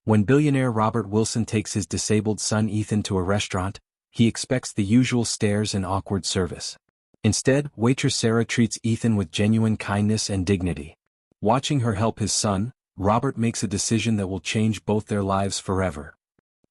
When billionaire Robert Wilson takes his disabled son Ethan to a restaurant, he expects the usual stares and awkward service. Instead, waitress Sarah treats Ethan with genuine kindness and dignity. Watching her help his son, Robert makes a decision that will change both their lives forever.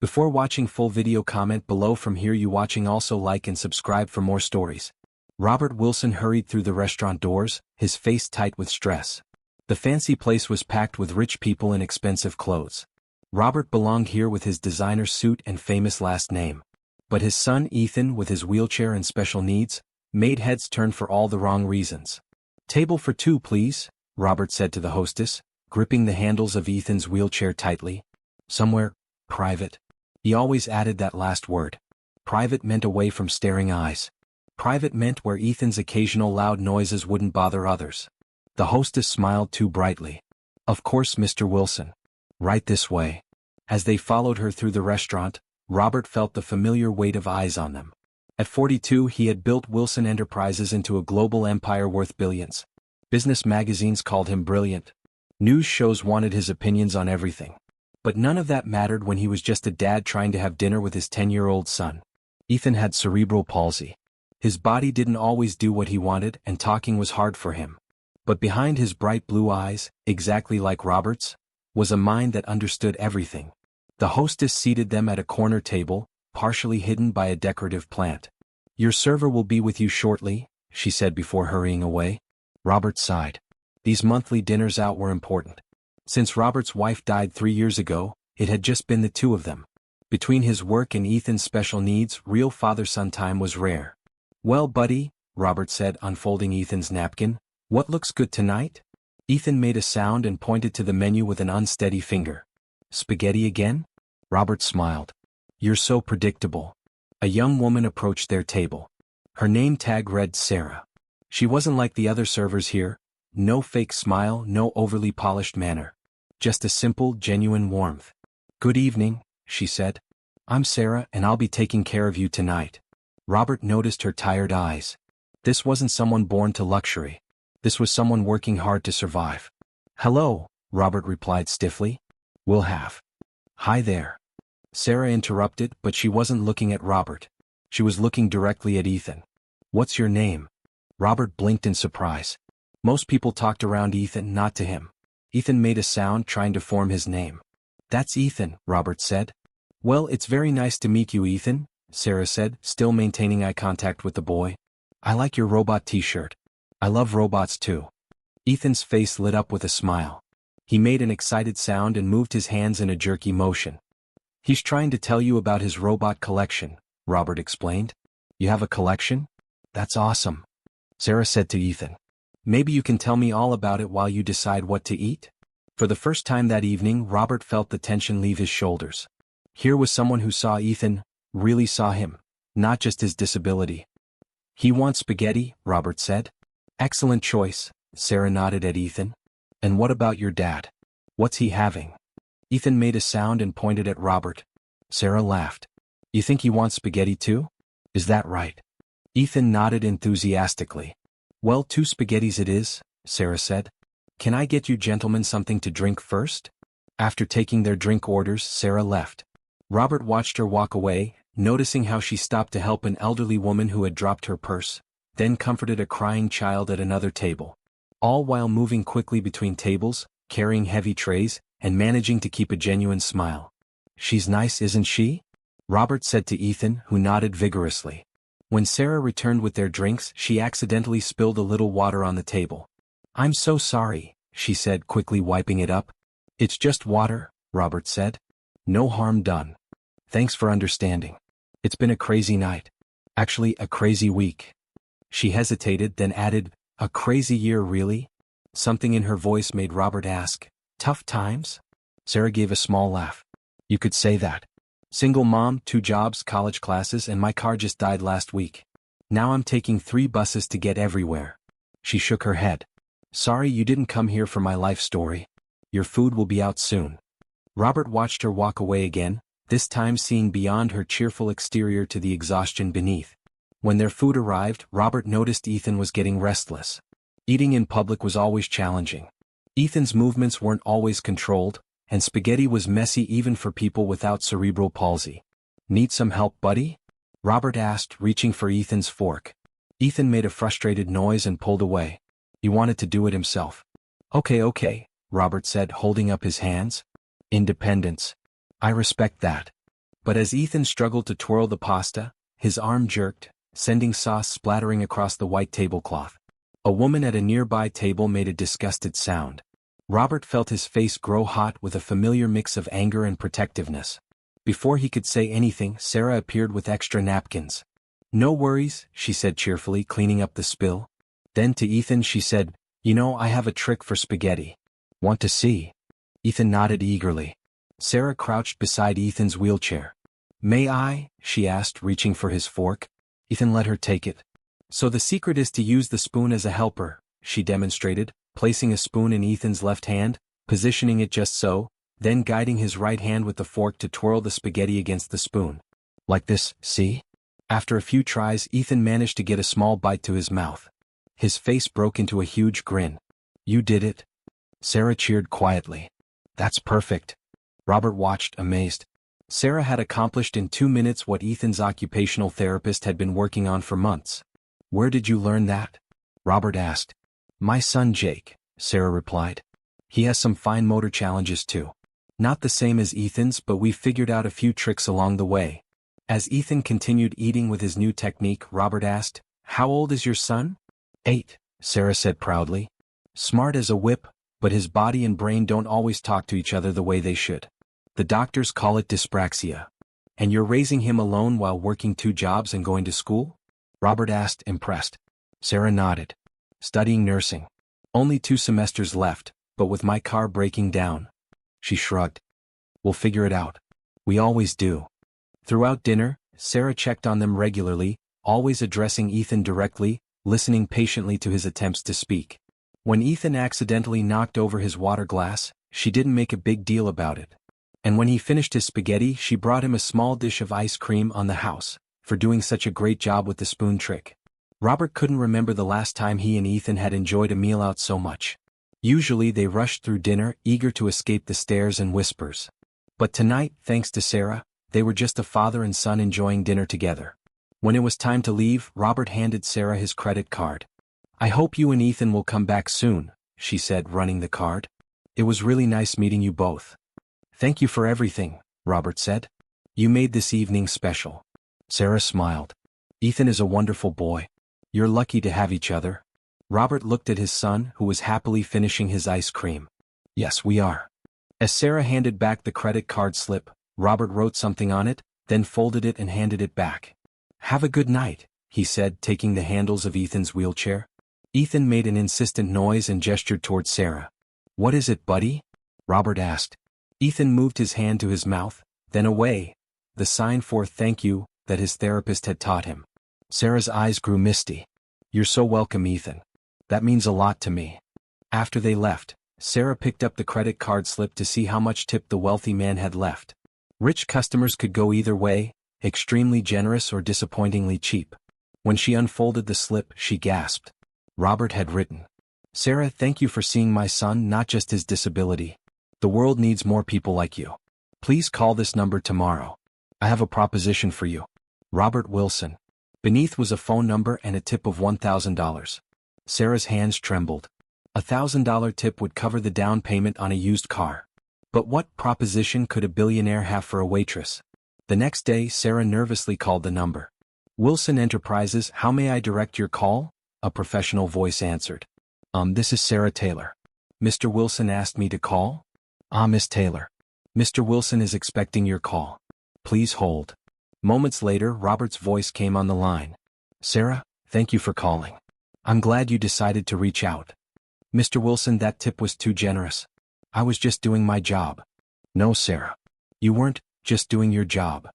Before watching full video, comment below from here you watching, also like and subscribe for more stories. Robert Wilson hurried through the restaurant doors, his face tight with stress. The fancy place was packed with rich people in expensive clothes. Robert belonged here with his designer suit and famous last name. But his son Ethan, with his wheelchair and special needs, made heads turn for all the wrong reasons. "Table for two, please," Robert said to the hostess, gripping the handles of Ethan's wheelchair tightly. "Somewhere private." He always added that last word. Private meant away from staring eyes. Private meant where Ethan's occasional loud noises wouldn't bother others. The hostess smiled too brightly. "Of course, Mr. Wilson. Right this way." As they followed her through the restaurant, Robert felt the familiar weight of eyes on them. At 42, he had built Wilson Enterprises into a global empire worth billions. Business magazines called him brilliant. News shows wanted his opinions on everything. But none of that mattered when he was just a dad trying to have dinner with his 10-year-old son. Ethan had cerebral palsy. His body didn't always do what he wanted, and talking was hard for him. But behind his bright blue eyes, exactly like Robert's, was a mind that understood everything. The hostess seated them at a corner table, partially hidden by a decorative plant. "Your server will be with you shortly," she said before hurrying away. Robert sighed. These monthly dinners out were important. Since Robert's wife died 3 years ago, it had just been the two of them. Between his work and Ethan's special needs, real father-son time was rare. "Well, buddy," Robert said, unfolding Ethan's napkin, "what looks good tonight?" Ethan made a sound and pointed to the menu with an unsteady finger. "Spaghetti again?" Robert smiled. "You're so predictable." A young woman approached their table. Her name tag read Sarah. She wasn't like the other servers here. No fake smile, no overly polished manner. Just a simple, genuine warmth. "Good evening," she said. "I'm Sarah, and I'll be taking care of you tonight." Robert noticed her tired eyes. This wasn't someone born to luxury. This was someone working hard to survive. "Hello," Robert replied stiffly. "We'll have." "Hi there." Sarah interrupted, but she wasn't looking at Robert. She was looking directly at Ethan. "What's your name?" Robert blinked in surprise. Most people talked around Ethan, not to him. Ethan made a sound trying to form his name. "That's Ethan," Robert said. "Well, it's very nice to meet you, Ethan," Sarah said, still maintaining eye contact with the boy. "I like your robot t-shirt. I love robots too." Ethan's face lit up with a smile. He made an excited sound and moved his hands in a jerky motion. "He's trying to tell you about his robot collection," Robert explained. "You have a collection? That's awesome," Sarah said to Ethan. "Maybe you can tell me all about it while you decide what to eat?" For the first time that evening, Robert felt the tension leave his shoulders. Here was someone who saw Ethan, really saw him, not just his disability. "He wants spaghetti," Robert said. "Excellent choice," Sarah nodded at Ethan. "And what about your dad? What's he having?" Ethan made a sound and pointed at Robert. Sarah laughed. "You think he wants spaghetti too? Is that right?" Ethan nodded enthusiastically. "Well, 2 spaghettis it is," Sarah said. "Can I get you gentlemen something to drink first?" After taking their drink orders, Sarah left. Robert watched her walk away, noticing how she stopped to help an elderly woman who had dropped her purse, then comforted a crying child at another table. All while moving quickly between tables, carrying heavy trays, and managing to keep a genuine smile. "She's nice, isn't she?" Robert said to Ethan, who nodded vigorously. When Sarah returned with their drinks, she accidentally spilled a little water on the table. "I'm so sorry," she said, quickly wiping it up. "It's just water," Robert said. "No harm done. Thanks for understanding. It's been a crazy night. Actually, a crazy week." She hesitated, then added, "A crazy year, really?" Something in her voice made Robert ask, "Tough times?" Sarah gave a small laugh. "You could say that. Single mom, 2 jobs, college classes, and my car just died last week. Now I'm taking 3 buses to get everywhere." She shook her head. "Sorry you didn't come here for my life story. Your food will be out soon." Robert watched her walk away again, this time seeing beyond her cheerful exterior to the exhaustion beneath. When their food arrived, Robert noticed Ethan was getting restless. Eating in public was always challenging. Ethan's movements weren't always controlled, and spaghetti was messy even for people without cerebral palsy. "Need some help, buddy?" Robert asked, reaching for Ethan's fork. Ethan made a frustrated noise and pulled away. He wanted to do it himself. Okay, Robert said, holding up his hands. "Independence. I respect that." But as Ethan struggled to twirl the pasta, his arm jerked, sending sauce splattering across the white tablecloth. A woman at a nearby table made a disgusted sound. Robert felt his face grow hot with a familiar mix of anger and protectiveness. Before he could say anything, Sarah appeared with extra napkins. "No worries," she said cheerfully, cleaning up the spill. Then to Ethan she said, "You know, I have a trick for spaghetti. Want to see?" Ethan nodded eagerly. Sarah crouched beside Ethan's wheelchair. "May I?" she asked, reaching for his fork. Ethan let her take it. "So the secret is to use the spoon as a helper," she demonstrated, placing a spoon in Ethan's left hand, positioning it just so, then guiding his right hand with the fork to twirl the spaghetti against the spoon. "Like this, see?" After a few tries, Ethan managed to get a small bite to his mouth. His face broke into a huge grin. "You did it." Sarah cheered quietly. "That's perfect." Robert watched, amazed. Sarah had accomplished in 2 minutes what Ethan's occupational therapist had been working on for months. "Where did you learn that?" Robert asked. "My son Jake," Sarah replied. "He has some fine motor challenges too. Not the same as Ethan's, but we figured out a few tricks along the way." As Ethan continued eating with his new technique, Robert asked, "How old is your son?" 8, Sarah said proudly. "Smart as a whip, but his body and brain don't always talk to each other the way they should. The doctors call it dyspraxia." "And you're raising him alone while working 2 jobs and going to school?" Robert asked, impressed. Sarah nodded. "Studying nursing. Only 2 semesters left, but with my car breaking down." She shrugged. "We'll figure it out. We always do." Throughout dinner, Sarah checked on them regularly, always addressing Ethan directly, listening patiently to his attempts to speak. When Ethan accidentally knocked over his water glass, she didn't make a big deal about it. And when he finished his spaghetti, she brought him a small dish of ice cream on the house, for doing such a great job with the spoon trick. Robert couldn't remember the last time he and Ethan had enjoyed a meal out so much. Usually they rushed through dinner, eager to escape the stares and whispers. But tonight, thanks to Sarah, they were just a father and son enjoying dinner together. When it was time to leave, Robert handed Sarah his credit card. "I hope you and Ethan will come back soon," she said, running the card. "It was really nice meeting you both." "Thank you for everything," Robert said. "You made this evening special." Sarah smiled. "Ethan is a wonderful boy. You're lucky to have each other." Robert looked at his son, who was happily finishing his ice cream. "Yes, we are." As Sarah handed back the credit card slip, Robert wrote something on it, then folded it and handed it back. "Have a good night," he said, taking the handles of Ethan's wheelchair. Ethan made an insistent noise and gestured toward Sarah. "What is it, buddy?" Robert asked. Ethan moved his hand to his mouth, then away, the sign for thank you that his therapist had taught him. Sarah's eyes grew misty. "You're so welcome, Ethan. That means a lot to me." After they left, Sarah picked up the credit card slip to see how much tip the wealthy man had left. Rich customers could go either way, extremely generous or disappointingly cheap. When she unfolded the slip, she gasped. Robert had written, "Sarah, thank you for seeing my son, not just his disability. The world needs more people like you. Please call this number tomorrow. I have a proposition for you. Robert Wilson." Beneath was a phone number and a tip of $1,000. Sarah's hands trembled. A $1,000 tip would cover the down payment on a used car. But what proposition could a billionaire have for a waitress? The next day, Sarah nervously called the number. "Wilson Enterprises, how may I direct your call?" a professional voice answered. This is Sarah Taylor. Mr. Wilson asked me to call?" Miss Taylor. Mr. Wilson is expecting your call. Please hold." Moments later, Robert's voice came on the line. "Sarah, thank you for calling. I'm glad you decided to reach out. Mr. Wilson, that tip was too generous. I was just doing my job." "No, Sarah. You weren't just doing your job.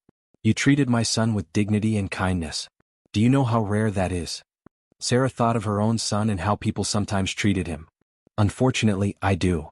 You treated my son with dignity and kindness. Do you know how rare that is?" Sarah thought of her own son and how people sometimes treated him. "Unfortunately, I do.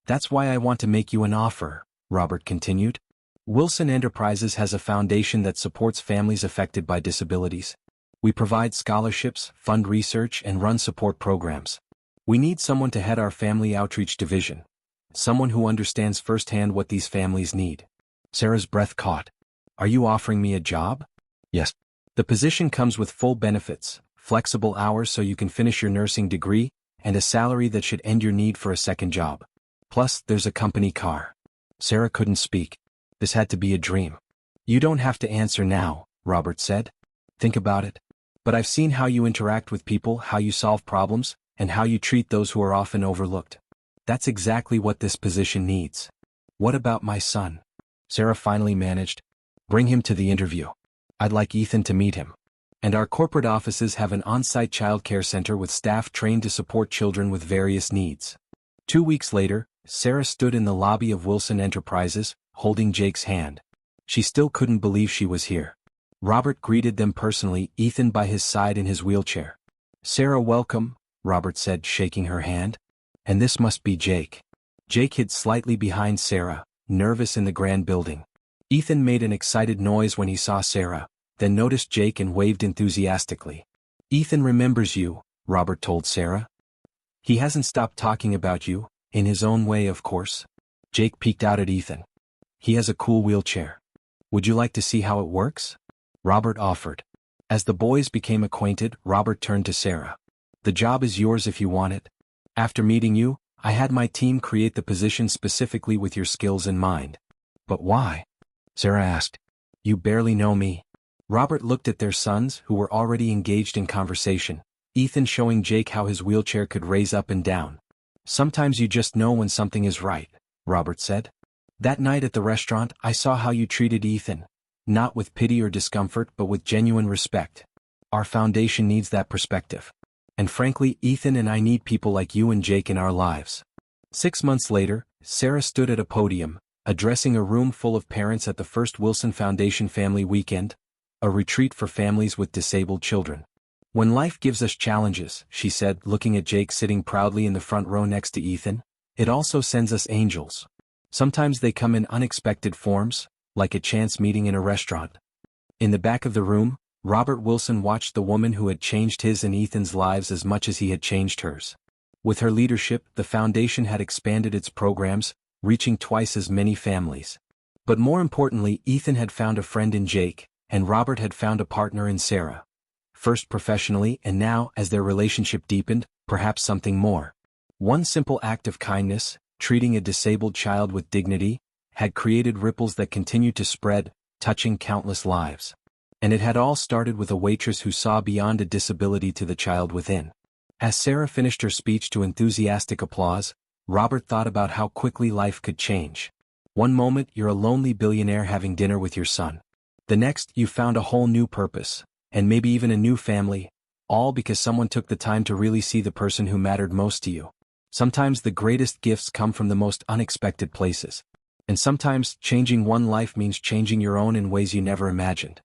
That's why I want to make you an offer," Robert continued. "Wilson Enterprises has a foundation that supports families affected by disabilities. We provide scholarships, fund research, and run support programs. We need someone to head our family outreach division. someone who understands firsthand what these families need. Sarah's breath caught. Are you offering me a job? Yes. The position comes with full benefits, flexible hours so you can finish your nursing degree, and a salary that should end your need for a second job. Plus, there's a company car. Sarah couldn't speak. This had to be a dream. You don't have to answer now, Robert said. Think about it. But I've seen how you interact with people, how you solve problems, and how you treat those who are often overlooked. That's exactly what this position needs. What about my son? Sarah finally managed. Bring him to the interview. I'd like Ethan to meet him. And our corporate offices have an on-site childcare center with staff trained to support children with various needs. 2 weeks later, Sarah stood in the lobby of Wilson Enterprises, holding Jake's hand. She still couldn't believe she was here. Robert greeted them personally, Ethan by his side in his wheelchair. Sarah, welcome, Robert said, shaking her hand. And this must be Jake. Jake hid slightly behind Sarah, nervous in the grand building. Ethan made an excited noise when he saw Sarah, then noticed Jake and waved enthusiastically. Ethan remembers you, Robert told Sarah. He hasn't stopped talking about you, in his own way of course. Jake peeked out at Ethan. He has a cool wheelchair. Would you like to see how it works? Robert offered. As the boys became acquainted, Robert turned to Sarah. The job is yours if you want it. After meeting you, I had my team create the position specifically with your skills in mind. But why? Sarah asked. You barely know me. Robert looked at their sons, who were already engaged in conversation, Ethan showing Jake how his wheelchair could raise up and down. Sometimes you just know when something is right, Robert said. That night at the restaurant, I saw how you treated Ethan. Not with pity or discomfort, but with genuine respect. Our foundation needs that perspective. And frankly, Ethan and I need people like you and Jake in our lives. 6 months later, Sarah stood at a podium, addressing a room full of parents at the first Wilson Foundation Family Weekend, a retreat for families with disabled children. When life gives us challenges, she said, looking at Jake sitting proudly in the front row next to Ethan, it also sends us angels. Sometimes they come in unexpected forms, like a chance meeting in a restaurant. In the back of the room, Robert Wilson watched the woman who had changed his and Ethan's lives as much as he had changed hers. With her leadership, the foundation had expanded its programs, reaching twice as many families. But more importantly, Ethan had found a friend in Jake, and Robert had found a partner in Sarah. First professionally, and now, as their relationship deepened, perhaps something more. One simple act of kindness, treating a disabled child with dignity, had created ripples that continued to spread, touching countless lives. And it had all started with a waitress who saw beyond a disability to the child within. As Sarah finished her speech to enthusiastic applause, Robert thought about how quickly life could change. One moment, you're a lonely billionaire having dinner with your son. The next, you found a whole new purpose, and maybe even a new family, all because someone took the time to really see the person who mattered most to you. Sometimes the greatest gifts come from the most unexpected places. And sometimes, changing one life means changing your own in ways you never imagined.